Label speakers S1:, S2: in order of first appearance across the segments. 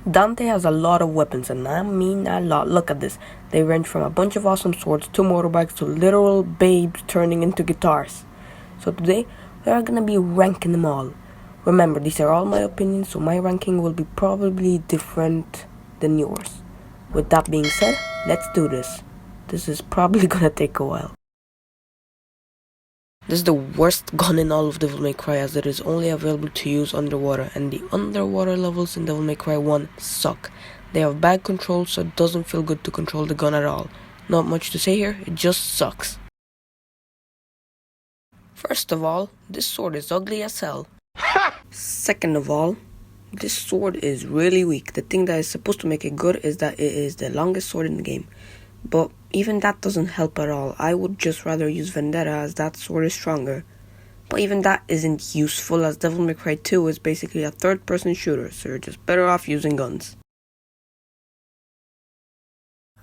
S1: Dante has a lot of weapons, and I mean a lot. Look at this. They range from a bunch of awesome swords to motorbikes to literal babes turning into guitars. So today, we are gonna be ranking them all. Remember, these are all my opinions, so my ranking will be probably different than yours. With that being said, let's do this. This is probably gonna take a while. This is the worst gun in all of Devil May Cry, as it is only available to use underwater, and the underwater levels in Devil May Cry 1 suck. They have bad control, so it doesn't feel good to control the gun at all. Not much to say here, it just sucks. First of all, this sword is ugly as hell. Second of all, this sword is really weak. The thing that is supposed to make it good is that it is the longest sword in the game. But even that doesn't help at all. I would just rather use Vendetta, as that sword is stronger. But even that isn't useful, as Devil May Cry 2 is basically a third-person shooter, so you're just better off using guns.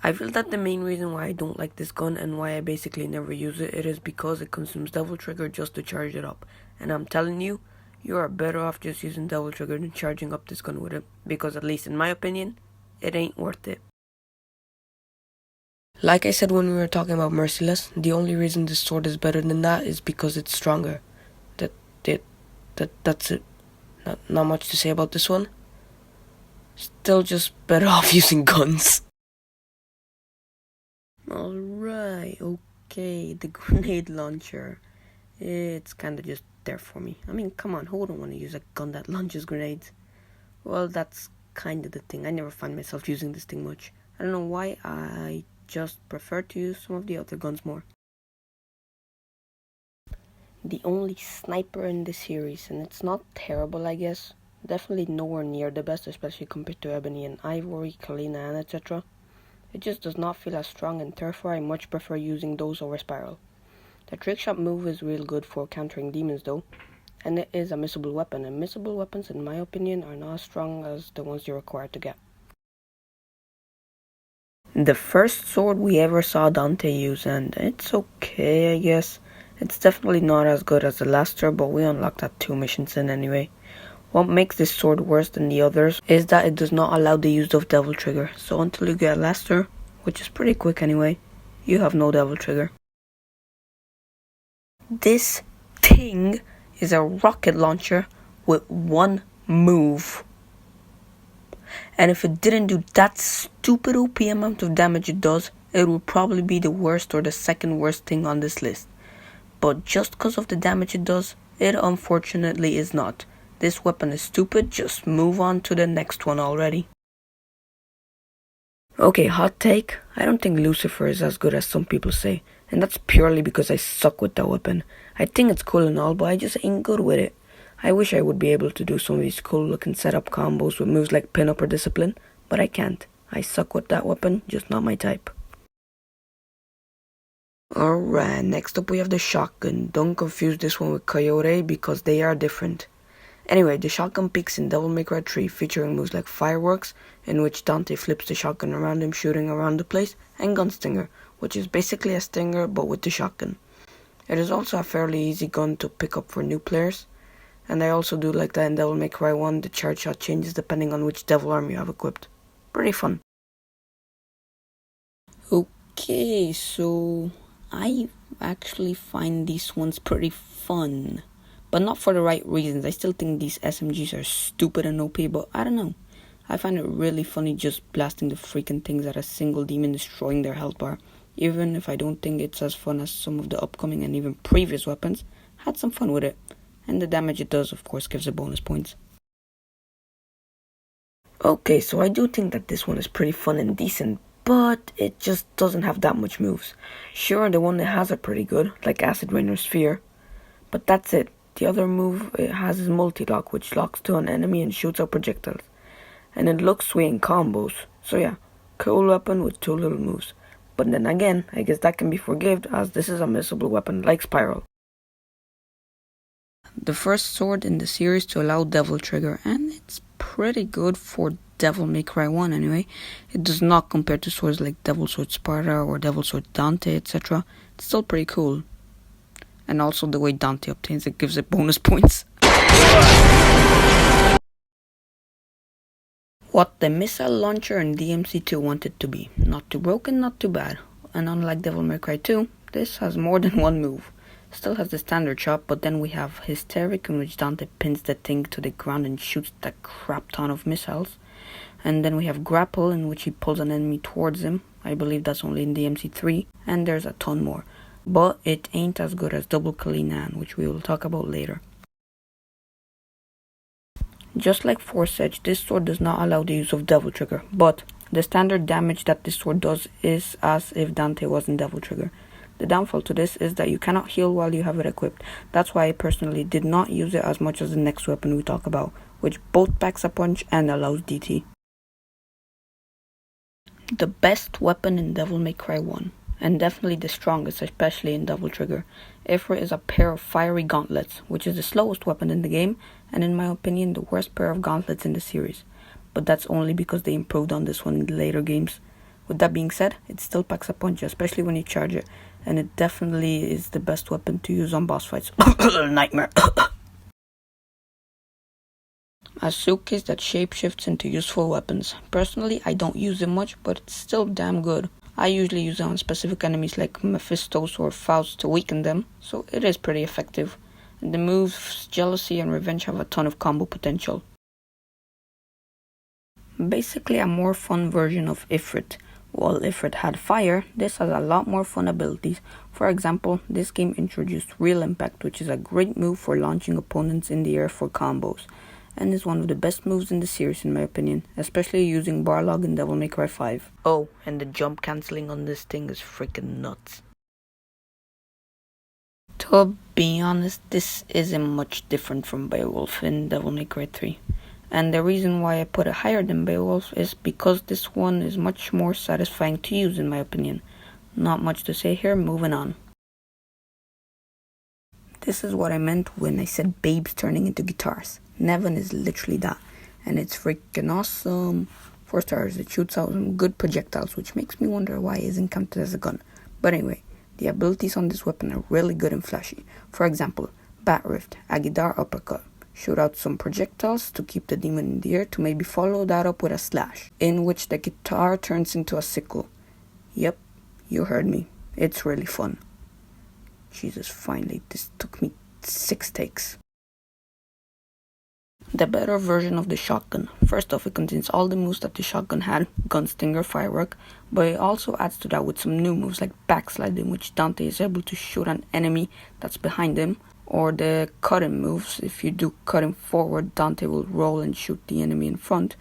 S1: I feel that the main reason why I don't like this gun and why I basically never use it is because it consumes Devil Trigger just to charge it up. And I'm telling you, you are better off just using Devil Trigger than charging up this gun with it, because at least in my opinion, it ain't worth it. Like I said when we were talking about Merciless, the only reason this sword is better than that is because it's stronger. That's it. Not much to say about this one. Still just better off using guns. Alright, okay, the grenade launcher. It's kinda just there for me. I mean, come on, who wouldn't want to use a gun that launches grenades? Well, that's kinda the thing. I never find myself using this thing much. I don't know why, I just prefer to use some of the other guns more. The only sniper in this series, and it's not terrible, I guess. Definitely nowhere near the best, especially compared to Ebony and Ivory, Kalina Ann, etc. It just does not feel as strong, and therefore I much prefer using those over Spiral. The trickshot move is real good for countering demons though, and it is a missable weapon, and missable weapons in my opinion are not as strong as the ones you're required to get. The first sword we ever saw Dante use, and it's okay I guess. It's definitely not as good as the alastor, but we unlocked that 2 missions in anyway. What makes this sword worse than the others is that it does not allow the use of Devil Trigger, so until you get alastor, which is pretty quick anyway, you have no Devil Trigger. This thing is a rocket launcher with one move. And if it didn't do that stupid OP amount of damage it does, it would probably be the worst or the second worst thing on this list. But just because of the damage it does, it unfortunately is not. This weapon is stupid, just move on to the next one already. Okay, hot take, I don't think Lucifer is as good as some people say, and that's purely because I suck with that weapon. I think it's cool and all, but I just ain't good with it. I wish I would be able to do some of these cool looking setup combos with moves like pin up or discipline, but I can't. I suck with that weapon, just not my type. Alright, next up we have the shotgun. Don't confuse this one with coyote-A because they are different. Anyway, the shotgun peaks in Devil May Cry 3, featuring moves like Fireworks, in which Dante flips the shotgun around him shooting around the place, and Gunstinger, which is basically a stinger but with the shotgun. It is also a fairly easy gun to pick up for new players, and I also do like that in Devil May Cry 1 the charge shot changes depending on which devil arm you have equipped. Pretty fun. Okay, so I actually find these ones pretty fun. But not for the right reasons. I still think these SMGs are stupid and OP, but I don't know. I find it really funny just blasting the freaking things at a single demon, destroying their health bar. Even if I don't think it's as fun as some of the upcoming and even previous weapons, I had some fun with it. And the damage it does, of course, gives it bonus points. Okay, so I do think that this one is pretty fun and decent, but it just doesn't have that much moves. Sure, the one that has are pretty good, like Acid Rain or Sphere, but that's it. The other move it has is multi-lock, which locks to an enemy and shoots out projectiles. And it looks sweet in combos. So yeah, cool weapon with 2 little moves. But then again, I guess that can be forgived, as this is a missable weapon like Spiral. The first sword in the series to allow Devil Trigger, and it's pretty good for Devil May Cry 1 anyway. It does not compare to swords like Devil Sword Sparda or Devil Sword Dante, etc. It's still pretty cool. And also the way Dante obtains it gives it bonus points. What the missile launcher in DMC2 wanted to be. Not too broken, not too bad. And unlike Devil May Cry 2, this has more than one move. Still has the standard shot, but then we have Hysteric, in which Dante pins the thing to the ground and shoots that crap ton of missiles. And then we have Grapple, in which he pulls an enemy towards him. I believe that's only in DMC3. And there's a ton more. But it ain't as good as Double Kalina Ann, which we will talk about later. Just like Force Edge, this sword does not allow the use of Devil Trigger, but the standard damage that this sword does is as if Dante was in Devil Trigger. The downfall to this is that you cannot heal while you have it equipped. That's why I personally did not use it as much as the next weapon we talk about, which both packs a punch and allows DT. The best weapon in Devil May Cry 1, and definitely the strongest, especially in Devil Trigger. Ifrit is a pair of fiery gauntlets, which is the slowest weapon in the game, and in my opinion the worst pair of gauntlets in the series. But that's only because they improved on this one in the later games. With that being said, it still packs a punch, especially when you charge it, and it definitely is the best weapon to use on boss fights. Nightmare. A suitcase that shapeshifts into useful weapons. Personally, I don't use it much, but it's still damn good. I usually use it on specific enemies like Mephistos or Faust to weaken them, so it is pretty effective. And the moves Jealousy and Revenge have a ton of combo potential. Basically a more fun version of Ifrit. While Ifrit had fire, this has a lot more fun abilities. For example, this game introduced Real Impact, which is a great move for launching opponents in the air for combos, and is one of the best moves in the series in my opinion, especially using Barlog in Devil May Cry 5. Oh, and the jump cancelling on this thing is freaking nuts. To be honest, this isn't much different from Beowulf in Devil May Cry 3. And the reason why I put it higher than Beowulf is because this one is much more satisfying to use in my opinion. Not much to say here, moving on. This is what I meant when I said babes turning into guitars. Nevin is literally that, and it's freaking awesome. 4 stars, it shoots out some good projectiles, which makes me wonder why it isn't counted as a gun. But anyway, the abilities on this weapon are really good and flashy. For example, Bat Rift, Agidar Uppercut. Shoot out some projectiles to keep the demon in the air to maybe follow that up with a slash, in which the guitar turns into a sickle. Yep, you heard me. It's really fun. Jesus, finally, this took me 6 takes. The better version of the shotgun. First off, it contains all the moves that the shotgun had, Gunstinger, Firework, but it also adds to that with some new moves like Backslide, in which Dante is able to shoot an enemy that's behind him, or the cut-him moves. If you do cut him forward, Dante will roll and shoot the enemy in front.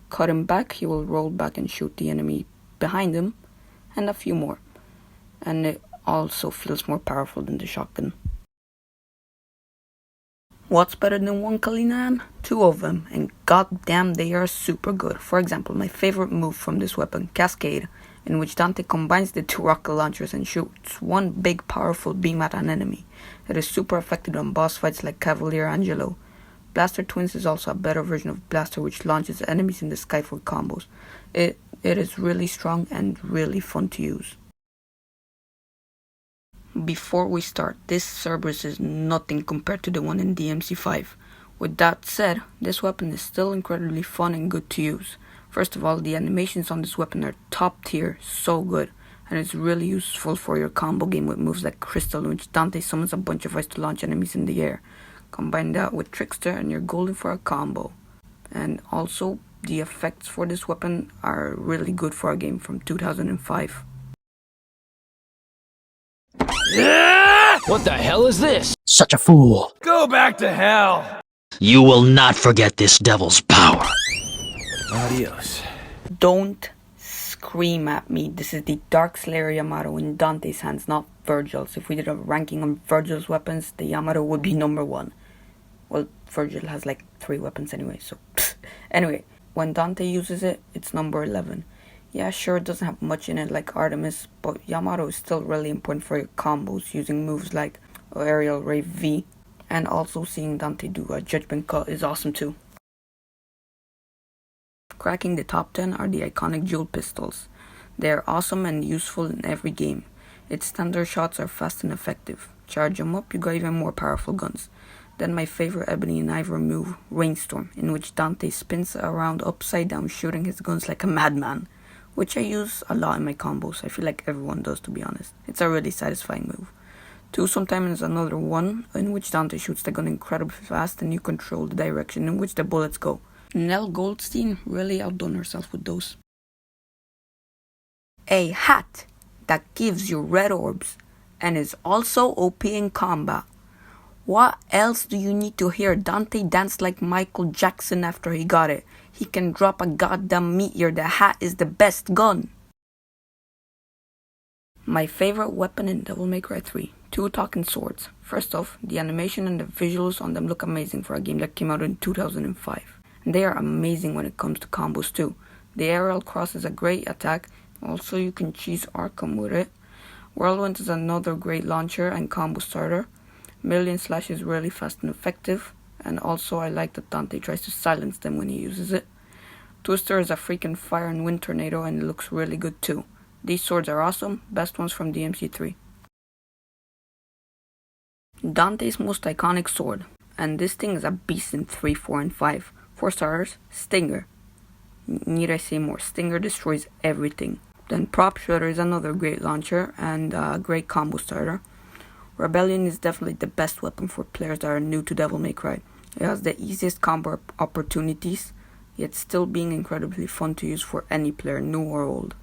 S1: Cut him back, he will roll back and shoot the enemy behind him, and a few more. And it also feels more powerful than the shotgun. What's better than one Kalina Ann? 2 of them, and goddamn they are super good. For example, my favorite move from this weapon, Cascade, in which Dante combines the 2 rocket launchers and shoots one big powerful beam at an enemy. It is super effective on boss fights like Cavaliere Angelo. Blaster Twins is also a better version of Blaster, which launches enemies in the sky for combos. It is really strong and really fun to use. Before we start, this Cerberus is nothing compared to the one in Dmc5. With that said, this weapon is still incredibly fun and good to use. First of all, the animations on this weapon are top tier, so good, and it's really useful for your combo game with moves like Crystal, in which Dante summons a bunch of ice to launch enemies in the air. Combine that with Trickster and you're golden for a combo. And also, the effects for this weapon are really good for a game from 2005.
S2: What the hell is this?
S3: Such a fool.
S2: Go back to hell!
S3: You will not forget this devil's power.
S2: Adios.
S1: Don't scream at me. This is the Dark Slayer Yamato in Dante's hands, not Virgil's. If we did a ranking on Virgil's weapons, the Yamato would be number 1. Well, Virgil has like 3 weapons anyway, so... Anyway, when Dante uses it, it's number 11. Yeah, sure, it doesn't have much in it like Artemis, but Yamato is still really important for your combos, using moves like Aerial Ray V, and also seeing Dante do a Judgment Cut is awesome too. Cracking the top 10 are the iconic Jewel Pistols. They are awesome and useful in every game. Its standard shots are fast and effective. Charge them up, you got even more powerful guns. Then my favorite ebony and ivory move, Rainstorm, in which Dante spins around upside down shooting his guns like a madman, which I use a lot in my combos. I feel like everyone does, to be honest. It's a really satisfying move. 2 sometimes is another one in which Dante shoots the gun incredibly fast and you control the direction in which the bullets go. Nell Goldstein really outdone herself with those. A hat that gives you red orbs and is also OP in combat. What else do you need to hear? Dante danced like Michael Jackson after he got it. He can drop a goddamn meteor. The hat is the best gun. My favorite weapon in Devil May Cry 3. 2 talking swords. First off, the animation and the visuals on them look amazing for a game that came out in 2005. And they are amazing when it comes to combos too. The aerial cross is a great attack. Also, you can cheese Arkham with it. Whirlwind is another great launcher and combo starter. Million Slash is really fast and effective. And also, I like that Dante tries to silence them when he uses it. Twister is a freaking fire and wind tornado and it looks really good too. These swords are awesome, best ones from Dmc3. Dante's most iconic sword, and this thing is a beast in 3, 4, and 5. For starters, Stinger. Need I say more? Stinger destroys everything. Then Prop Shredder is another great launcher and a great combo starter. Rebellion is definitely the best weapon for players that are new to Devil May Cry. It has the easiest combo opportunities, yet still being incredibly fun to use for any player, new or old.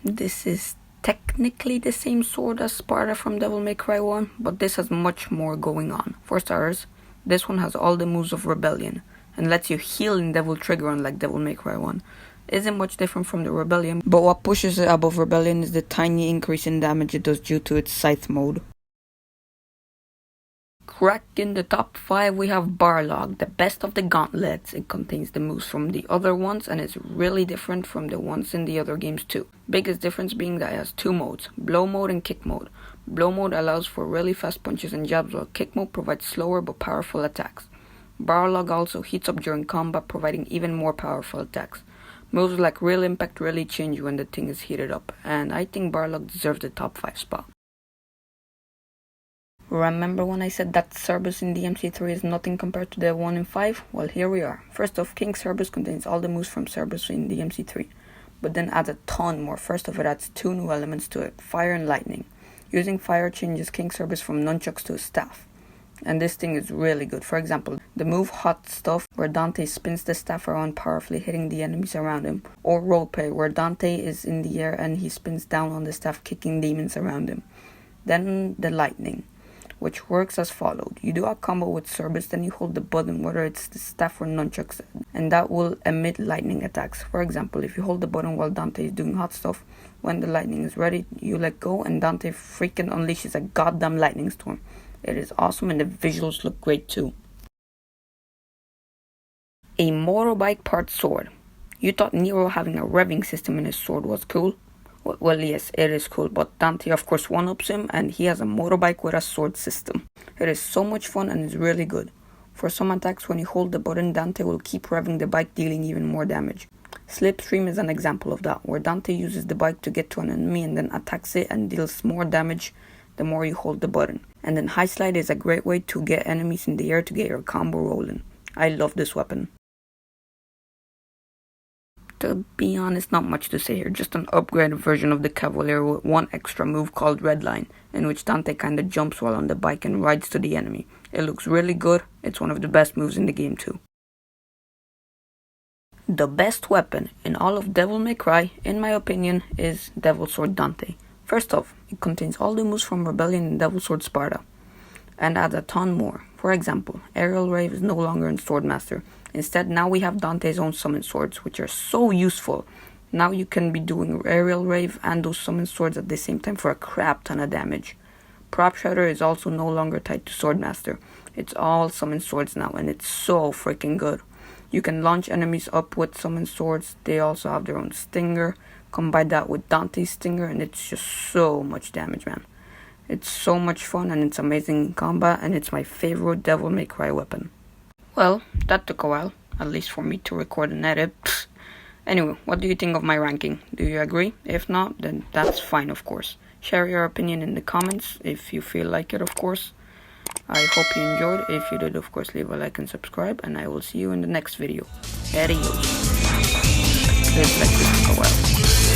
S1: This is technically the same sword as Sparda from Devil May Cry 1, but this has much more going on. For starters, this one has all the moves of Rebellion, and lets you heal in Devil Trigger unlike Devil May Cry 1. Isn't much different from the Rebellion, but what pushes it above Rebellion is the tiny increase in damage it does due to its scythe mode. Cracking the top 5, we have Barlog, the best of the gauntlets. It contains the moves from the other ones and is really different from the ones in the other games too. Biggest difference being that it has 2 modes, blow mode and kick mode. Blow mode allows for really fast punches and jabs, while kick mode provides slower but powerful attacks. Barlog also heats up during combat, providing even more powerful attacks. Moves like Real Impact really change when the thing is heated up, and I think Barlog deserves the top 5 spot. Remember when I said that Cerberus in Dmc3 is nothing compared to the one in 5? Well, here we are. First off, King Cerberus contains all the moves from Cerberus in Dmc3, but then adds a ton more. First off, it adds 2 new elements to it, fire and lightning. Using fire changes King Cerberus from nunchucks to a staff, and this thing is really good. For example, the move Hot Stuff, where Dante spins the staff around powerfully hitting the enemies around him, or Roleplay, where Dante is in the air and he spins down on the staff kicking demons around him. Then the lightning, which works as followed. You do a combo with Cerberus, then you hold the button, whether it's the staff or nunchucks, and that will emit lightning attacks. For example, if you hold the button while Dante is doing Hot Stuff, when the lightning is ready, you let go and Dante freaking unleashes a goddamn lightning storm. It is awesome and the visuals look great too. A motorbike part sword. You thought Nero having a revving system in his sword was cool? Well, yes, it is cool, but Dante of course one-ups him and he has a motorbike with a sword system. It is so much fun and is really good. For some attacks, when you hold the button, Dante will keep revving the bike, dealing even more damage. Slipstream is an example of that, where Dante uses the bike to get to an enemy and then attacks it and deals more damage the more you hold the button. And then High Slide is a great way to get enemies in the air to get your combo rolling. I love this weapon. To be honest, not much to say here, just an upgraded version of the Cavaliere with one extra move called Redline, in which Dante kinda jumps while on the bike and rides to the enemy. It looks really good, it's one of the best moves in the game too. The best weapon in all of Devil May Cry, in my opinion, is Devil Sword Dante. First off, it contains all the moves from Rebellion and Devil Sword Sparda, and adds a ton more. For example, Aerial Rave is no longer in Swordmaster. Instead, now we have Dante's own summon swords, which are so useful. Now you can be doing Aerial Rave and those summon swords at the same time for a crap ton of damage. Prop Shredder is also no longer tied to Swordmaster. It's all summon swords now, and it's so freaking good. You can launch enemies up with summon swords. They also have their own stinger. Combine that with Dante's stinger, and it's just so much damage, man. It's so much fun, and it's amazing in combat, and it's my favorite Devil May Cry weapon. Well, that took a while, at least for me to record and edit. Anyway, what do you think of my ranking? Do you agree? If not, then that's fine, of course. Share your opinion in the comments if you feel like it, of course. I hope you enjoyed. If you did, of course, leave a like and subscribe, and I will see you in the next video. Adios. Live like this for a while.